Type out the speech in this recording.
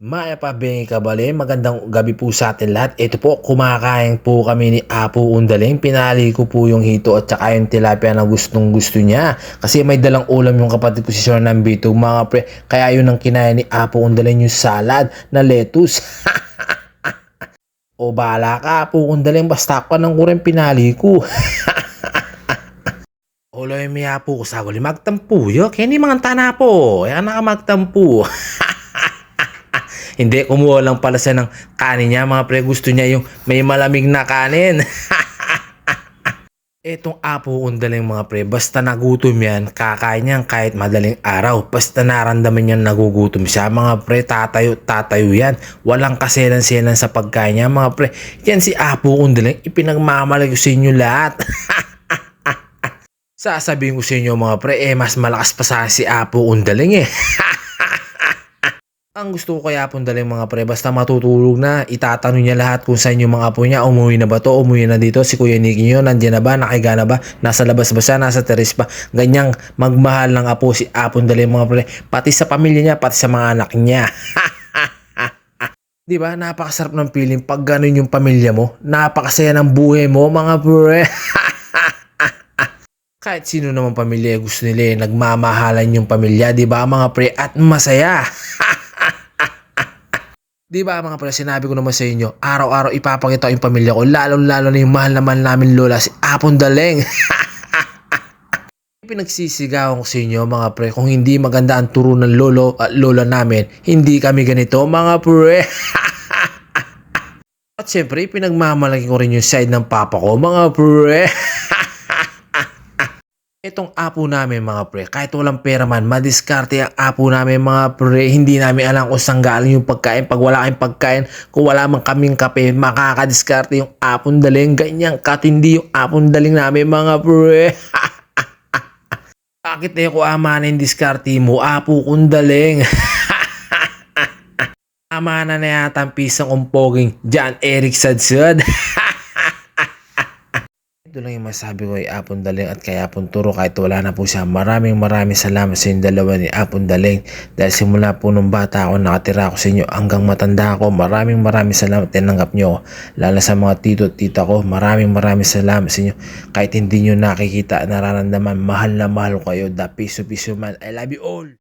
Maya pa kabale, magandang gabi po sa atin lahat. Ito po, kumakain po kami ni Apo Undaling. Pinali ko po yung hito at saka yung tilapia na gustong gusto niya. Kasi may dalang ulam yung kapatid ko si Sir Nambito, mga pre. Kaya yun ang kinaya ni Apo Undaling, yung salad na lettuce. O bahala ka, Apo Undaling, basta ako nang kureng pinali ko. Oloy mi Apo ko sa guli magtampu yo. Kaya ni mga tana po, yan nakamagtampu. Hindi, kumuha lang pala siya ng kanin niya. Mga pre, gusto niya yung may malamig na kanin. Etong Apo Undaling mga pre, basta nagutom yan, kakain niyan kahit madaling araw. Basta naramdaman niya nagugutom siya, mga pre, tatayo yan. Walang kaselan-selan sa pagkain niya, mga pre. Yan si Apo Undaling, ipinagmamalaki ko sa inyo lahat. Sasabihin ko sa inyo mga pre, mas malakas pa sa si Apo Undaling eh. Ang gusto ko kaya Daling mga pre, basta matutulog na, itatanong niya lahat kung saan yung mga apo niya, umuwi na ba to, umuwi na dito, si Kuya Nicky nyo, nandiyan na ba, nakiga na ba, nasa labas ba siya, nasa teres ba, ganyang magmahal ng apo si Apo Daling mga pre, pati sa pamilya niya, pati sa mga anak niya. Diba, napakasarap ng feeling pag ganun yung pamilya mo, napakasaya ng buhay mo mga pre. Kahit sino naman pamilya gusto nila nagmamahalan yung pamilya, diba mga pre, at masaya. Di ba mga pre, sinabi ko naman sa inyo, araw-araw ipapakita ko yung pamilya ko, lalo-lalo na yung mahal naman namin lola, si Apo Daling. Pinagsisigawan ko sa inyo mga pre, kung hindi maganda ang turo ng lolo at lola namin, hindi kami ganito mga pre. At syempre, pinagmamalaki ko rin yung side ng papa ko mga pre. Itong apo namin mga pre, kahit walang pera man, madiskarte ang apo namin mga pre. Hindi namin alam kung saan galing yung pagkain. Pag wala kayong pagkain, kung wala man kaming kape, makakadiskarte yung Apo Daling. Ganyan katindi yung Apo Daling namin mga pre. Bakit ko amanin diskarte mo, Apo Daling? Amana na yata ang pisang umpoging John Eric Sadsad. Ito lang yung masabi ko kay Apo Daling at kay Apo Turo kahit wala na po siya. Maraming salamat sa inyong dalawa ni Apo Daling. Dahil simula po nung bata ako, nakatira ako sa inyo hanggang matanda ako. Maraming salamat tinanggap nyo. Lalo sa mga tito at tita ko, maraming salamat sa inyo. Kahit hindi nyo nakikita, nararamdaman, mahal na mahal ko kayo. The piso man. I love you all.